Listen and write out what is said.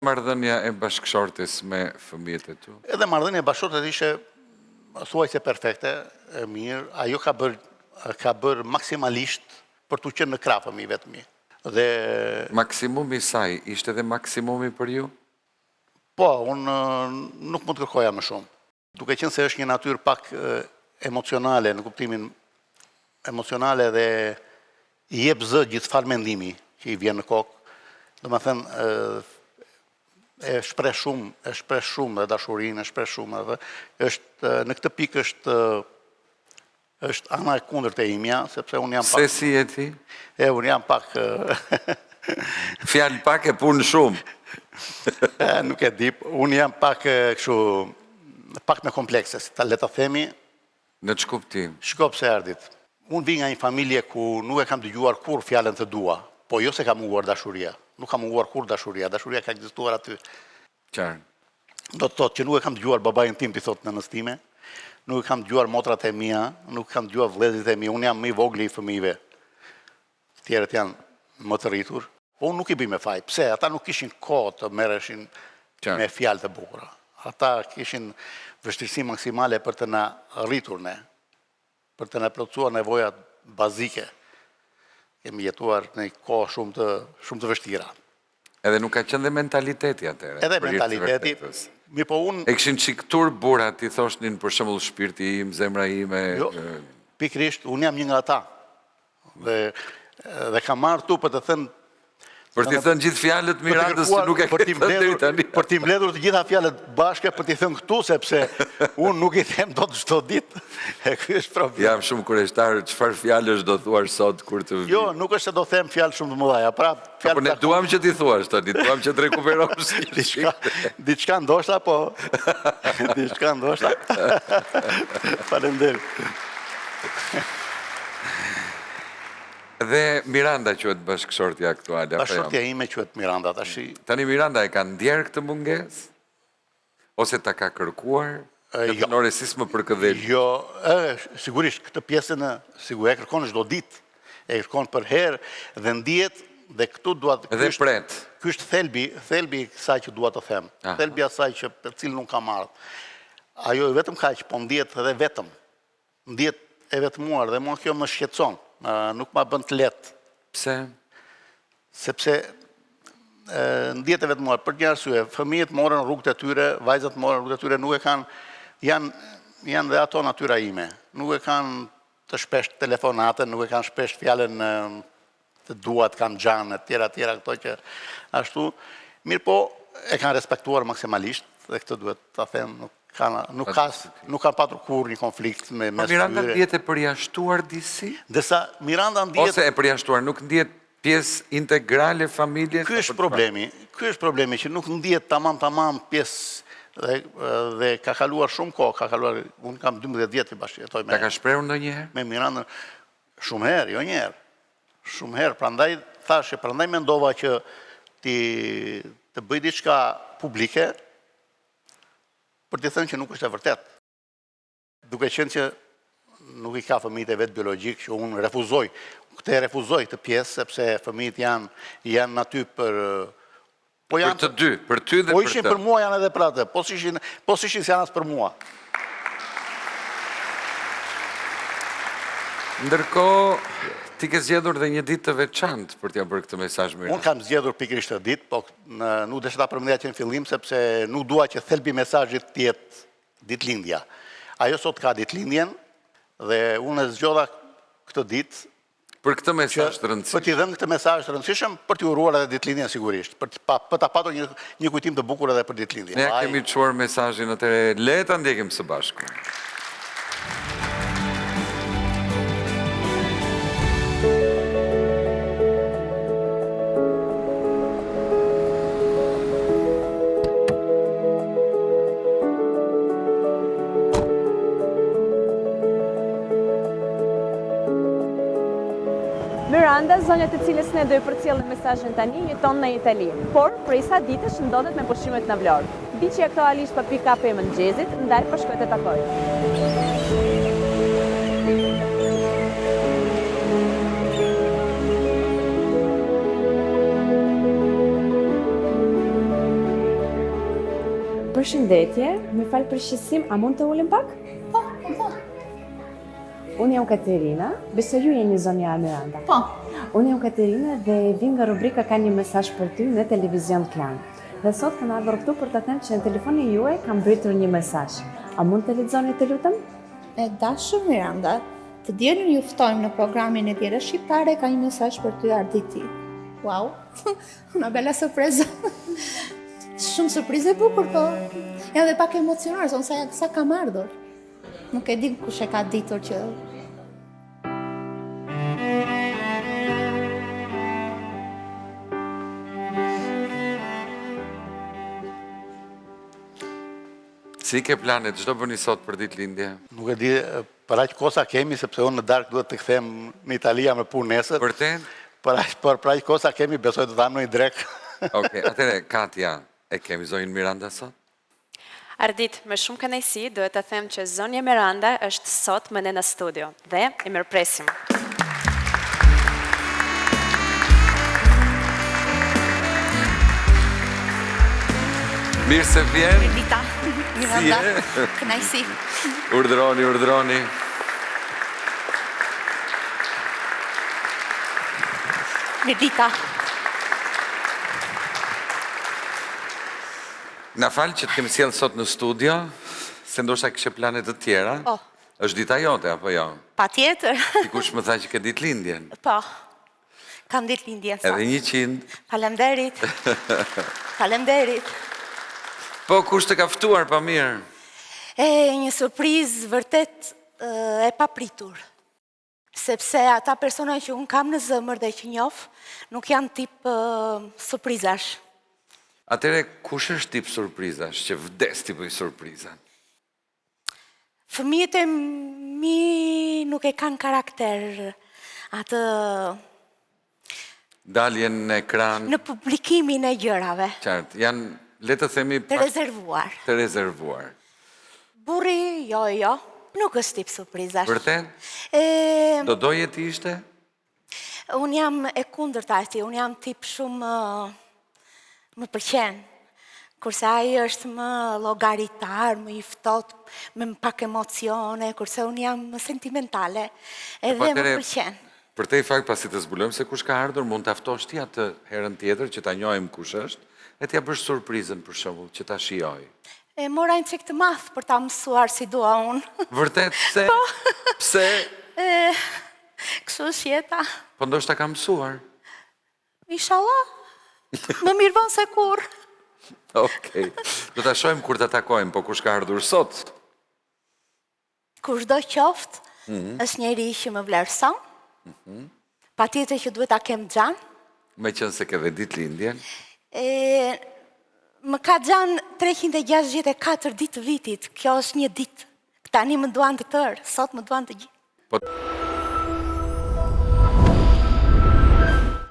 Marrëdhënia e bashkëshortes me fëmijët e tu? Edhe marrëdhënia e bashkëshortes ishte thuajse perfekte, e mirë. Ajo ka bërë maksimalisht për të qenë në krah fëmijëve të mi. Dhe maksimumi i saj ishte edhe maksimumi për ju? Po, unë nuk mund të kërkoja më shumë. Duke qenë se është një natyrë pak emocionale, në kuptimin emocionale dhe i jep zë gjithçfarë mendimi që i vjen në kokë. Domethënë e shpreh shumë dhe dashurinë, e shpreh shumë edhe në këtë pikë është ana e kundërt e imja, sepse unë jam pak... Se si e ti? Unë jam pak... Fjalë pak e punë shumë. Nuk e di, unë jam pak me komplekse, le ta themi. Në që kuptim? Shko pse ardit. Unë vi nga një familje ku nuk e kam dëgjuar kur fjalën të dua, po jo se ka munguar dashuria. Nuk ka munguar kur dashuria ka ekzistuar aty. Qarë. Do të thotë që nuk e kam dëgjuar babain tim t'i thotë në nëstime, nuk e kam dëgjuar motrat e mia, nuk e kam dëgjuar vëllezërit e mi, unë jam më i vogli i fëmijëve. Tjerët janë më të rritur. Po unë nuk i bëj me faj. Pse? Ata nuk kishin kohë të merreshin me fjalë të bukura. Ata kishin vështirësi maksimale për të na rritur ne, për të na plotësuar nevojat bazike. Kemi jetuar në një kohë shumë të vështira. Edhe nuk ka qenë dhe mentaliteti atëherë. Edhe mentaliteti. Mi po unë... E kishin çiktur burrat, i thoshnin për shembull shpirti im, zemra ime. Jo, pikërisht, unë jam një nga ata. Dhe kam marrë tu për të thënë... Për t'i thënë gjithë fjalët Mirandës që nuk e ke thënë deri tani. Për t'i mbledhur të gjitha fjalët bashke, për t'i thënë këtu, sepse unë nuk i them dot çdo ditë. Ky është problem. Jam shumë kurioztar, çfarë fjalësh do thuar sot kur të vi? Jo, nuk është se do them fjalë shumë të mëdha, pra fjalë. Po ne duam që ti thuash tani, duam që të rekuperosh. Diçka ndoshta, po. Diçka ndoshta. Faleminderit. Dhe Miranda quhet bashkëshortja aktuale. Bashkëshortja ime quhet Miranda tash. Tani Miranda e ka ndjer këtë mungesë? Ose ta ka kërkuar? Këtë noresismë për këtë? Jo, sigurisht këtë pjesën sigurisht e kërkon çdo ditë. E kërkon për herë dhe ndihet dhe këtu dua të Dhe pret. Ky është thelbi i kësaj që dua të them. Thelbi asaj që për cilën nuk kam marrë. Ajo vetëm kaq, po ndihet edhe vetëm. Ndihet e vetmuar dhe mua kjo më shqetëson. Nuk ma bën të letë. Pse? Sepse ndihet e vetmuar për një arsye. Fëmijët morën rrugët e tyre, vajzat morën rrugët e tyre, nuk e kanë, janë dhe ato natyra ime. Nuk e kanë të shpesh telefonate, nuk e kanë shpesh fjalën të duat, kanë xhanë, tjera këto që ashtu. Mirë po, e kanë respektuar maksimalisht, dhe këtë duhet ta them, nuk ka patur kur një konflikt me mes tyre. Miranda ndihet e përjashtuar disi? Desa Miranda ndihet... Ose e përjashtuar, nuk ndihet pjesë integrale familjes? Ky është problemi që nuk ndihet tamam pjesë dhe ka kaluar shumë kohë, unë kam 12 vjet i bashkëjetoj me... Ta ka shprehur ndonjëherë? Me Mirandën shumë herë, jo një herë. Shumë herë, prandaj mendova që të bëj diçka publike për të thënë që nuk është e vërtet. Duke qenë që nuk i ka fëmijët e vetë biologjik, që unë refuzoj. Këtë refuzoj të pjesë, sepse fëmijët janë aty për... Për të dy, për ty dhe për të. Po ishin për mua, janë edhe për atë. Po s'ishin janë as për mua. Ndërkohë, ti ke zgjedhur dhe një ditë të veçantë për t'ia bërë këtë mesazh mirë. Unë kam zgjedhur pikërisht këtë ditë, po nuk desha ta përmendja që në fillim, sepse nuk dua që thelbi i mesazhit të jetë ditëlindja. Ajo sot ka ditëlindjen dhe unë e zgjodha këtë ditë për këtë mesazh të rëndësishëm. Për t'i dhënë këtë mesazh të rëndësishëm, për t'i uruar edhe ditëlindjen sigurisht, për ta patur një kujtim të bukur edhe për ditëlindjen. Ne kemi çuar mesazhin atëre, le ta ndjekim së bashku. Miranda, zonja të cilës ne do i përcjellim mesazhin tani, jeton në Itali, por prej sa ditësh ndodhet me pushimet në Vlorë. Di që aktualisht për pick-up e mëngjesit, ndaj po shkoj të takoj. Përshëndetje, me falë për shqetësim, a mund të ulem pak? Po. Unë jam Katerina, besoj ju jeni zonja Miranda. Po. Unë jam Katerina dhe vim nga rubrika Ka një mesazh për ty në televizion Klan. Dhe sot kam ardhur këtu për të thënë që në telefonin juaj kam mbritur një mesazh. A mund të lexoni të lutem? E dashur Miranda, të dielën ju ftojmë në programin e Tjera Shqiptare ka një mesazh për ty Arditi. Wow, una bella sorpresa. Shumë surprizë e bukur, po jam dhe pak emocionar, sa kam ardhur. Nuk e di kush e ka ditur që... Si ke planet, çdo bëni sot për ditëlindje? Nuk e di, për aq kosa kemi, sepse unë në darkë duhet të kthem në Italia me punë nesër. Vërtet? Për aq kosa kemi, besoj të dhamë në një drek. Okej, atëre, Katja, e kemi zonjën Miranda sot? Ardit, me shumë kënaqësi duhet të them që zonja Miranda është sot me ne në studio dhe i mirëpresim. Mirë se vjen. Dita, Miranda, kënaqësi. Urdhroni. Dita. Na falë që të kemi sjellë sot në studio, se ndoshta kishe plane të tjera. Po. Është dita jote apo jo? Patjetër. Dikush më tha që ke ditëlindjen. Po. Kam ditëlindjen sot. Edhe 100. Faleminderit. Faleminderit. Po kush të ka ftuar pa mirë? Një surprizë vërtet e papritur. Sepse ata persona që unë kam në zemër dhe që njoh, nuk janë tip surprizash. Atëre, kush është tip surprizash, që vdes t'i bëj surprizat? Fëmijët e mi nuk e kanë karakter atë Daljen në ekran, në publikimin e gjërave, qartë, janë, le të themi, të rezervuar. të rezervuar. Burri, jo, nuk është tip surprizash. Vërtet? Do doje ti ishte? Unë jam e kundërta e tij, unë jam tip shumë më pëlqen. Kurse ai është më llogaritar, më i ftohtë, me pak emocione, kurse unë jam më sentimentale, edhe më pëlqen. Për te i fakt pasi të zbulojmë se kush ka ardhur, mund të aftosh ti atë herën tjetër që ta njohim kush është, e t'ja bësh surprizën për shembull, që ta shijoj. E mora një çik të madh për ta mësuar si dua unë. Vërtet, pse? Pse? Kështu është jeta. Po ndoshta ka mësuar. Inshallah. Më mirë vonë se kurrë. Okej. Do ta shohim kur ta takojmë, po kush ka ardhur sot? Kushdo qoftë, është njeri që më vlerëson. Patjetër që duhet ta kem xhan. Meqense ke dhe ditëlindjen. Më ka xhan 364 ditë të vitit. Kjo është një ditë. Tani më duan të tërë, sot më duan të gjithë. Po